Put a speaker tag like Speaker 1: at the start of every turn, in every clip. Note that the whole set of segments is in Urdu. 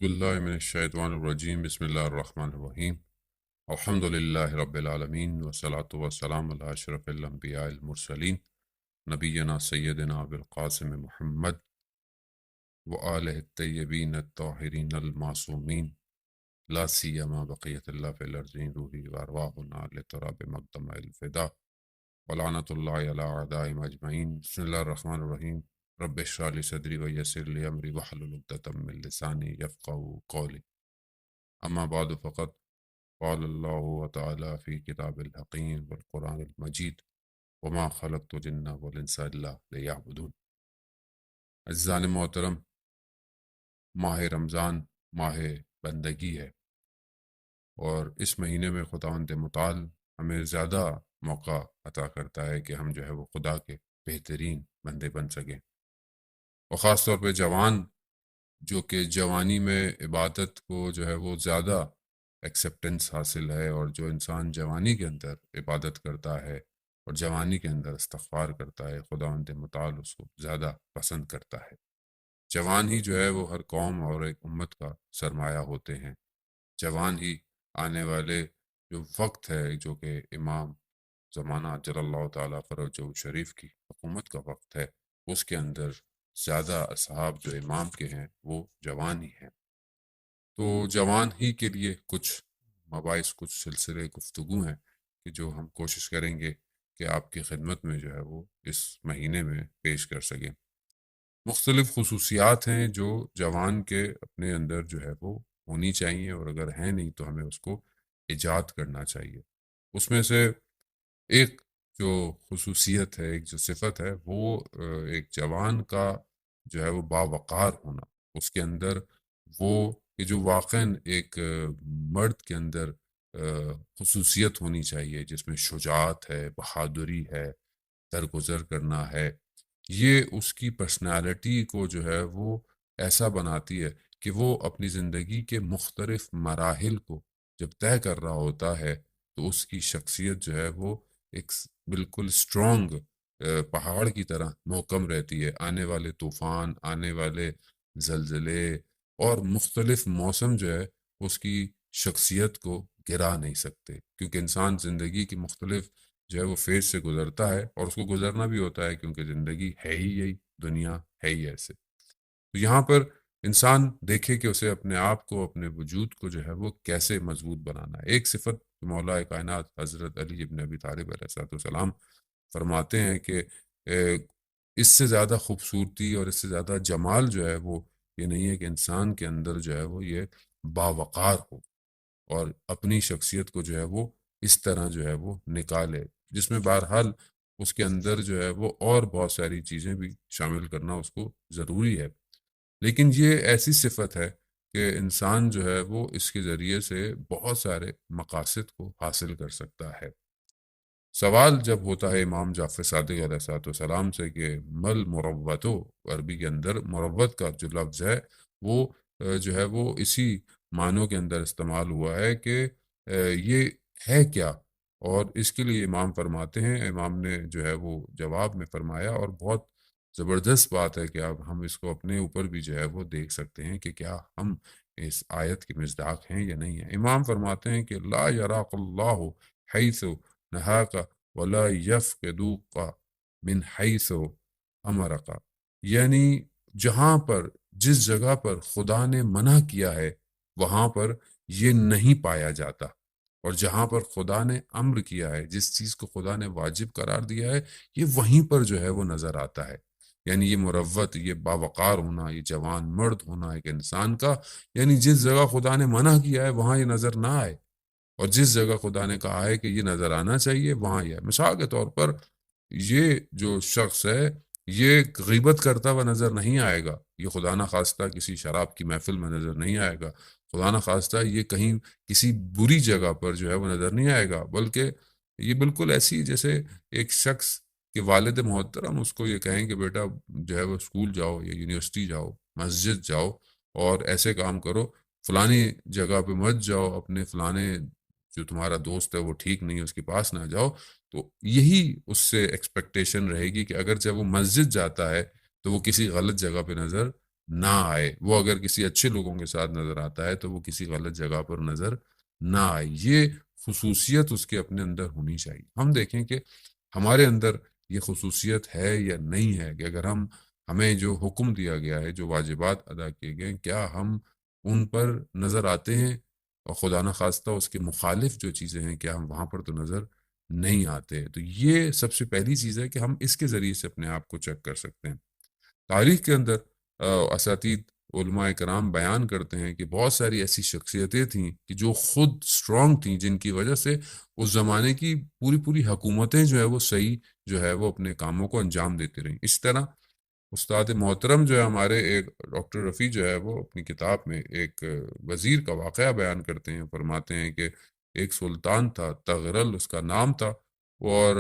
Speaker 1: باللہ من الشیطان الرجیم بسم اللہ الرحمن الرحیم الحمد للہ رب العالمین والصلاة والسلام علی اشرف الانبیاء المرسلین نبینا سیدنا ابوالقاسم محمد وآلہ الطیبین الطاہرین المعصومین لا سیما بقیت اللہ فی الارضین روحی وارواحنا لتراب مقدم الفدا ولعنت اللہ علی اعدائهم اجمعین بسم اللہ الرحمن الرحیم رب اشرح لی صدری ویسر لی امری واحلل عقدۃ من لسانی یفقهوا قولی اما بعد فقط قال اللہ تعالی فی کتاب الحکیم والقرآن المجید وما خلقت الجن والانس الا لیعبدون۔ عزیزان محترم، ماہ رمضان ماہ بندگی ہے، اور اس مہینے میں خداوند متعال ہمیں زیادہ موقع عطا کرتا ہے کہ ہم جو ہے وہ خدا کے بہترین بندے بن سکیں، اور خاص طور پہ جوان جو کہ جوانی میں عبادت کو جو ہے وہ زیادہ ایکسیپٹنس حاصل ہے، اور جو انسان جوانی کے اندر عبادت کرتا ہے اور جوانی کے اندر استغفار کرتا ہے، خداوند متعال اس کو زیادہ پسند کرتا ہے۔ جوان ہی جو ہے وہ ہر قوم اور ایک امت کا سرمایہ ہوتے ہیں۔ جوان ہی آنے والے جو وقت ہے، جو کہ امام زمانہ جل اللہ تعالیٰ فرجہ شریف کی حکومت کا وقت ہے، اس کے اندر زیادہ اصحاب جو امام کے ہیں وہ جوان ہی ہیں۔ تو جوان ہی کے لیے کچھ مباحث، کچھ سلسلے گفتگو ہیں کہ جو ہم کوشش کریں گے کہ آپ کی خدمت میں جو ہے وہ اس مہینے میں پیش کر سکیں۔ مختلف خصوصیات ہیں جو جوان کے اپنے اندر جو ہے وہ ہونی چاہیے، اور اگر ہیں نہیں تو ہمیں اس کو ایجاد کرنا چاہیے۔ اس میں سے ایک جو خصوصیت ہے، ایک جو صفت ہے، وہ ایک جوان کا جو ہے وہ باوقار ہونا، اس کے اندر وہ کہ جو واقعاً ایک مرد کے اندر خصوصیت ہونی چاہیے جس میں شجاعت ہے، بہادری ہے، درگزر کرنا ہے۔ یہ اس کی پرسنالٹی کو جو ہے وہ ایسا بناتی ہے کہ وہ اپنی زندگی کے مختلف مراحل کو جب طے کر رہا ہوتا ہے تو اس کی شخصیت جو ہے وہ ایک بالکل اسٹرانگ پہاڑ کی طرح محکم رہتی ہے۔ آنے والے طوفان، آنے والے زلزلے اور مختلف موسم جو ہے اس کی شخصیت کو گرا نہیں سکتے، کیونکہ انسان زندگی کی مختلف جو ہے وہ فیز سے گزرتا ہے، اور اس کو گزرنا بھی ہوتا ہے کیونکہ زندگی ہے ہی یہی، دنیا ہے ہی ایسے۔ تو یہاں پر انسان دیکھے کہ اسے اپنے آپ کو، اپنے وجود کو جو ہے وہ کیسے مضبوط بنانا ہے۔ ایک صفت مولا کائنات حضرت علی ابن ابی طالب علیہ السلام فرماتے ہیں کہ اس سے زیادہ خوبصورتی اور اس سے زیادہ جمال جو ہے وہ یہ نہیں ہے کہ انسان کے اندر جو ہے وہ یہ باوقار ہو اور اپنی شخصیت کو جو ہے وہ اس طرح جو ہے وہ نکالے، جس میں بہرحال اس کے اندر جو ہے وہ اور بہت ساری چیزیں بھی شامل کرنا اس کو ضروری ہے، لیکن یہ ایسی صفت ہے کہ انسان جو ہے وہ اس کے ذریعے سے بہت سارے مقاصد کو حاصل کر سکتا ہے۔ سوال جب ہوتا ہے امام جعفر صادق علیہ السلام سے کہ مل مروتو، عربی کے اندر مروت کا جو لفظ ہے وہ جو ہے وہ اسی معنوں کے اندر استعمال ہوا ہے کہ یہ ہے کیا، اور اس کے لیے امام فرماتے ہیں، امام نے جو ہے وہ جواب میں فرمایا، اور بہت زبردست بات ہے کہ اب ہم اس کو اپنے اوپر بھی جو ہے وہ دیکھ سکتے ہیں کہ کیا ہم اس آیت کے مصداق ہیں یا نہیں ہیں۔ امام فرماتے ہیں کہ لا یراک اللہ حیث نہاک ولا یفقدوک من حیث امرک، یعنی جہاں پر، جس جگہ پر خدا نے منع کیا ہے وہاں پر یہ نہیں پایا جاتا، اور جہاں پر خدا نے امر کیا ہے، جس چیز کو خدا نے واجب قرار دیا ہے، یہ وہیں پر جو ہے وہ نظر آتا ہے۔ یعنی یہ مروت، یہ باوقار ہونا، یہ جوان مرد ہونا ایک انسان کا، یعنی جس جگہ خدا نے منع کیا ہے وہاں یہ نظر نہ آئے، اور جس جگہ خدا نے کہا ہے کہ یہ نظر آنا چاہیے وہاں یہ ہے۔ مثال کے طور پر یہ جو شخص ہے یہ غیبت کرتا ہوا نظر نہیں آئے گا، یہ خدا نہ خواستہ کسی شراب کی محفل میں نظر نہیں آئے گا، خدا نہ خواستہ یہ کہیں کسی بری جگہ پر جو ہے وہ نظر نہیں آئے گا، بلکہ یہ بالکل ایسی جیسے ایک شخص کے والد محترم اس کو یہ کہیں کہ بیٹا جو ہے وہ اسکول جاؤ یا یونیورسٹی جاؤ، مسجد جاؤ اور ایسے کام کرو، فلانی جگہ پہ مت جاؤ، اپنے فلانے جو تمہارا دوست ہے وہ ٹھیک نہیں ہے اس کے پاس نہ جاؤ، تو یہی اس سے ایکسپیکٹیشن رہے گی کہ اگر جب وہ مسجد جاتا ہے تو وہ کسی غلط جگہ پہ نظر نہ آئے، وہ اگر کسی اچھے لوگوں کے ساتھ نظر آتا ہے تو وہ کسی غلط جگہ پر نظر نہ آئے، یہ خصوصیت اس کے اپنے اندر ہونی چاہیے۔ ہم دیکھیں کہ ہمارے اندر یہ خصوصیت ہے یا نہیں ہے، کہ اگر ہمیں جو حکم دیا گیا ہے، جو واجبات ادا کیے گئے ہیں، کیا ہم ان پر نظر آتے ہیں، اور خدا نخواستہ اس کے مخالف جو چیزیں ہیں کیا ہم وہاں پر تو نظر نہیں آتے۔ تو یہ سب سے پہلی چیز ہے کہ ہم اس کے ذریعے سے اپنے آپ کو چیک کر سکتے ہیں۔ تاریخ کے اندر اساتید علماء کرام بیان کرتے ہیں کہ بہت ساری ایسی شخصیتیں تھیں کہ جو خود سٹرونگ تھیں، جن کی وجہ سے اس زمانے کی پوری پوری حکومتیں جو ہے وہ صحیح جو ہے وہ اپنے کاموں کو انجام دیتی رہیں۔ اس طرح استاد محترم جو ہے ہمارے، ایک ڈاکٹر رفیع جو ہے وہ اپنی کتاب میں ایک وزیر کا واقعہ بیان کرتے ہیں، فرماتے ہیں کہ ایک سلطان تھا، تغرل اس کا نام تھا، اور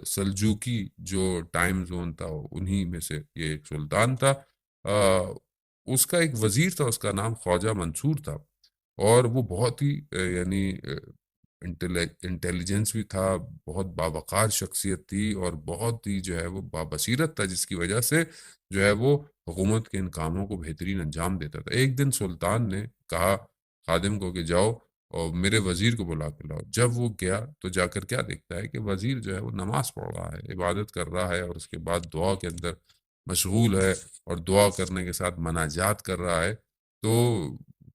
Speaker 1: سلجوکی جو ٹائم زون تھا انہی میں سے یہ ایک سلطان تھا۔ اس کا ایک وزیر تھا، اس کا نام خواجہ منصور تھا، اور وہ بہت ہی یعنی انٹیلیجنس بھی تھا، بہت باوقار شخصیت تھی، اور بہت ہی جو ہے وہ بابصیرت تھا، جس کی وجہ سے جو ہے وہ حکومت کے ان کاموں کو بہترین انجام دیتا تھا۔ ایک دن سلطان نے کہا خادم کو کہ جاؤ اور میرے وزیر کو بلا کے لاؤ۔ جب وہ گیا تو جا کر کیا دیکھتا ہے کہ وزیر جو ہے وہ نماز پڑھ رہا ہے، عبادت کر رہا ہے، اور اس کے بعد دعا کے اندر مشغول ہے، اور دعا کرنے کے ساتھ مناجات کر رہا ہے۔ تو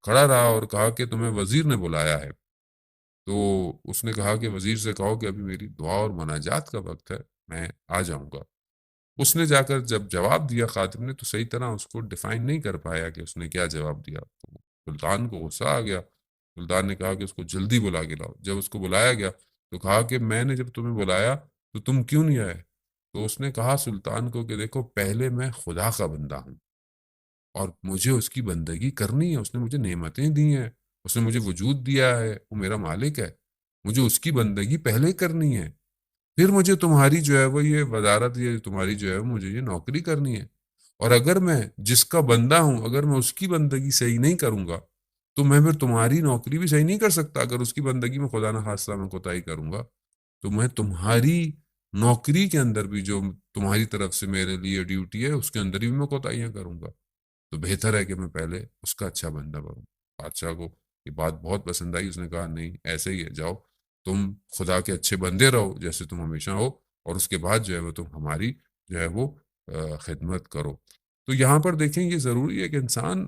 Speaker 1: کھڑا رہا اور کہا کہ تمہیں وزیر نے بلایا ہے۔ تو اس نے کہا کہ وزیر سے کہو کہ ابھی میری دعا اور مناجات کا وقت ہے، میں آ جاؤں گا۔ اس نے جا کر جب جواب دیا خادم نے، تو صحیح طرح اس کو ڈیفائن نہیں کر پایا کہ اس نے کیا جواب دیا۔ تو سلطان کو غصہ آ گیا۔ سلطان نے کہا کہ اس کو جلدی بلا کے لاؤ۔ جب اس کو بلایا گیا تو کہا کہ میں نے جب تمہیں بلایا تو تم کیوں نہیں آئے؟ تو اس نے کہا سلطان کو کہ دیکھو، پہلے میں خدا کا بندہ ہوں، اور مجھے اس کی بندگی کرنی ہے۔ اس نے مجھے نعمتیں دی ہیں، اس نے مجھے وجود دیا ہے، وہ میرا مالک ہے، مجھے اس کی بندگی پہلے کرنی ہے، پھر مجھے تمہاری جو ہے وہ یہ وزارت، یہ تمہاری جو ہے مجھے یہ نوکری کرنی ہے۔ اور اگر میں جس کا بندہ ہوں، اگر میں اس کی بندگی صحیح نہیں کروں گا تو میں پھر تمہاری نوکری بھی صحیح نہیں کر سکتا۔ اگر اس کی بندگی میں خدا نخواستہ میں کوتاہی کروں گا تو میں تمہاری نوکری کے اندر بھی جو تمہاری طرف سے میرے لیے ڈیوٹی ہے اس کے اندر بھی میں کوتاہیاں کروں گا۔ تو بہتر ہے کہ میں پہلے اس کا اچھا بندہ بنوں۔ بادشاہ کو یہ بات بہت پسند آئی۔ اس نے کہا نہیں، ایسے ہی ہے، جاؤ تم خدا کے اچھے بندے رہو جیسے تم ہمیشہ ہو، اور اس کے بعد جو ہے وہ تم ہماری جو ہے وہ خدمت کرو۔ تو یہاں پر دیکھیں، یہ ضروری ہے کہ انسان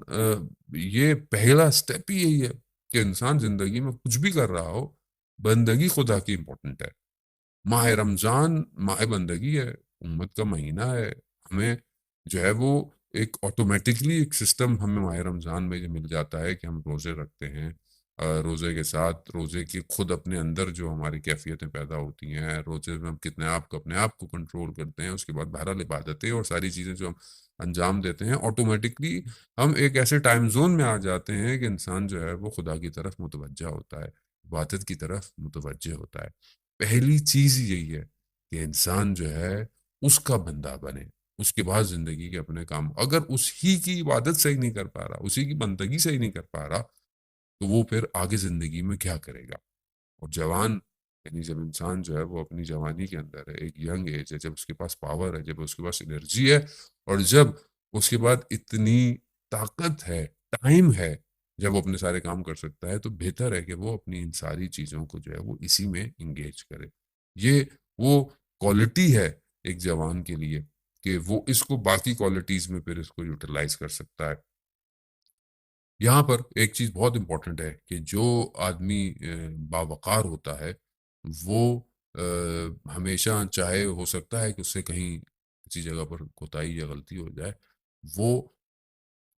Speaker 1: یہ پہلا سٹیپ ہی یہی ہے کہ انسان زندگی میں کچھ بھی کر رہا ہو، بندگی خدا کی امپورٹنٹ ہے۔ ماہ رمضان ماہ بندگی ہے، امت کا مہینہ ہے۔ ہمیں جو ہے وہ ایک آٹومیٹکلی ایک سسٹم ہمیں ماہ رمضان میں جو مل جاتا ہے کہ ہم روزے رکھتے ہیں۔ روزے کے ساتھ روزے کی خود اپنے اندر جو ہماری کیفیتیں پیدا ہوتی ہیں، روزے میں ہم کتنے اپنے آپ کو کنٹرول کرتے ہیں، اس کے بعد بہرحال عبادتیں اور ساری چیزیں جو ہم انجام دیتے ہیں، آٹومیٹکلی ہم ایک ایسے ٹائم زون میں آ جاتے ہیں کہ انسان جو ہے وہ خدا کی طرف متوجہ ہوتا ہے، عبادت کی طرف متوجہ ہوتا ہے۔ پہلی چیز یہی ہے کہ انسان جو ہے اس کا بندہ بنے۔ اس کے بعد زندگی کے اپنے کام، اگر اس ہی کی عبادت صحیح نہیں کر پا رہا، اسی کی بندگی صحیح نہیں کر پا رہا، تو وہ پھر آگے زندگی میں کیا کرے گا؟ اور جوان، یعنی جب انسان جو ہے وہ اپنی جوانی کے اندر ہے، ایک ینگ ایج ہے، جب اس کے پاس پاور ہے، جب اس کے پاس انرجی ہے، اور جب اس کے بعد اتنی طاقت ہے، ٹائم ہے، جب وہ اپنے سارے کام کر سکتا ہے، تو بہتر ہے کہ وہ اپنی ان ساری چیزوں کو جو ہے وہ اسی میں انگیج کرے۔ یہ وہ کوالٹی ہے ایک جوان کے لیے کہ وہ اس کو باقی کوالٹیز میں پھر اس کو یوٹیلائز کر سکتا ہے۔ یہاں پر ایک چیز بہت امپورٹنٹ ہے کہ جو آدمی باوقار ہوتا ہے، وہ ہمیشہ، چاہے ہو سکتا ہے کہ اس سے کہیں کسی جگہ پر کوتاہی یا غلطی ہو جائے، وہ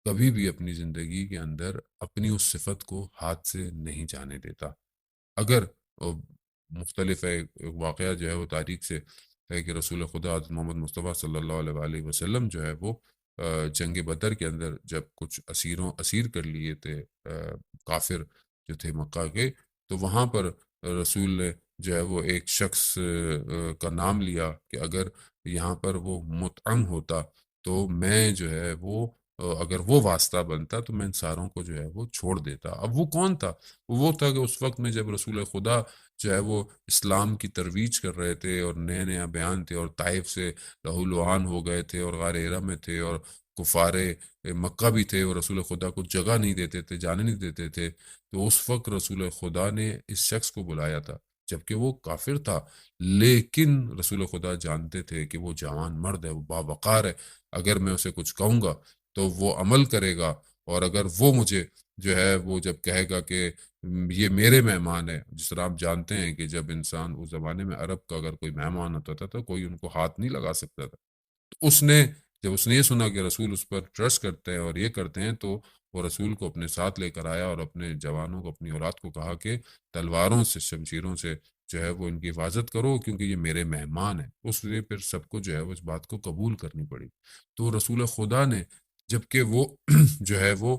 Speaker 1: کبھی بھی اپنی زندگی کے اندر اپنی اس صفت کو ہاتھ سے نہیں جانے دیتا۔ اگر مختلف ہے، ایک واقعہ جو ہے وہ تاریخ سے ہے کہ رسول خدا حضرت محمد مصطفیٰ صلی اللہ علیہ وآلہ وسلم جو ہے وہ جنگ بدر کے اندر جب کچھ اسیر کر لیے تھے کافر جو تھے مکہ کے، تو وہاں پر رسول نے جو ہے وہ ایک شخص کا نام لیا کہ اگر یہاں پر وہ مطعم ہوتا تو میں جو ہے وہ اگر وہ واسطہ بنتا تو میں ان ساروں کو جو ہے وہ چھوڑ دیتا۔ اب وہ کون تھا؟ وہ تھا کہ اس وقت میں جب رسول خدا جو ہے وہ اسلام کی ترویج کر رہے تھے، اور نیا نیا بیان تھے، اور طائف سے لہو لہان ہو گئے تھے، اور غار ہرا میں تھے، اور کفار مکہ بھی تھے اور رسول خدا کو جگہ نہیں دیتے تھے، جانے نہیں دیتے تھے، تو اس وقت رسول خدا نے اس شخص کو بلایا تھا جبکہ وہ کافر تھا، لیکن رسول خدا جانتے تھے کہ وہ جوان مرد ہے، وہ باوقار ہے، اگر میں اسے کچھ کہوں گا تو وہ عمل کرے گا، اور اگر وہ مجھے جو ہے وہ جب کہے گا کہ یہ میرے مہمان ہے، جس طرح آپ جانتے ہیں کہ جب انسان اس زمانے میں عرب کا اگر کوئی مہمان ہوتا تھا تو کوئی ان کو ہاتھ نہیں لگا سکتا تھا، تو جب اس نے یہ سنا کہ رسول اس پر ٹرسٹ کرتے ہیں اور یہ کرتے ہیں، تو وہ رسول کو اپنے ساتھ لے کر آیا اور اپنے جوانوں کو، اپنی اولاد کو کہا کہ تلواروں سے، شمشیروں سے جو ہے وہ ان کی حفاظت کرو، کیونکہ یہ میرے مہمان ہیں۔ اس لیے پھر سب کو جو ہے وہ اس بات کو قبول کرنی پڑی۔ تو رسول خدا نے، جبکہ وہ جو ہے وہ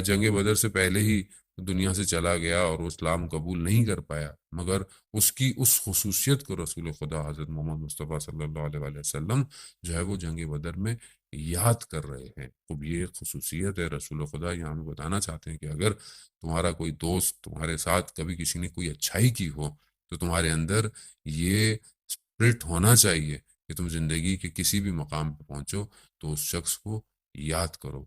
Speaker 1: جنگ بدر سے پہلے ہی دنیا سے چلا گیا اور وہ اسلام قبول نہیں کر پایا، مگر اس کی اس خصوصیت کو رسول خدا حضرت محمد مصطفیٰ صلی اللہ علیہ وآلہ وسلم جو ہے وہ جنگ بدر میں یاد کر رہے ہیں۔ اب یہ ایک خصوصیت ہے رسول خدا، یہاں ہمیں بتانا چاہتے ہیں کہ اگر تمہارا کوئی دوست تمہارے ساتھ کبھی کسی نے کوئی اچھائی کی ہو تو تمہارے اندر یہ اسپرٹ ہونا چاہیے کہ تم زندگی کے کسی بھی مقام پہ پہنچو تو اس شخص کو یاد کرو۔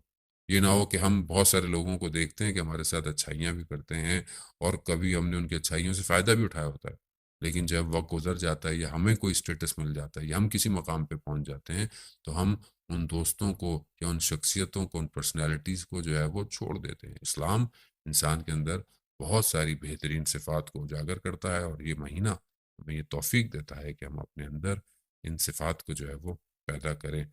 Speaker 1: یہ نہ ہو کہ ہم بہت سارے لوگوں کو دیکھتے ہیں کہ ہمارے ساتھ اچھائیاں بھی کرتے ہیں اور کبھی ہم نے ان کی اچھائیوں سے فائدہ بھی اٹھایا ہوتا ہے، لیکن جب وقت گزر جاتا ہے یا ہمیں کوئی اسٹیٹس مل جاتا ہے یا ہم کسی مقام پہ پہنچ جاتے ہیں تو ہم ان دوستوں کو یا ان شخصیتوں کو، ان پرسنالٹیز کو جو ہے وہ چھوڑ دیتے ہیں۔ اسلام انسان کے اندر بہت ساری بہترین صفات کو اجاگر کرتا ہے، اور یہ مہینہ ہمیں یہ توفیق دیتا ہے کہ ہم اپنے اندر ان صفات کو جو ہے وہ پیدا کریں۔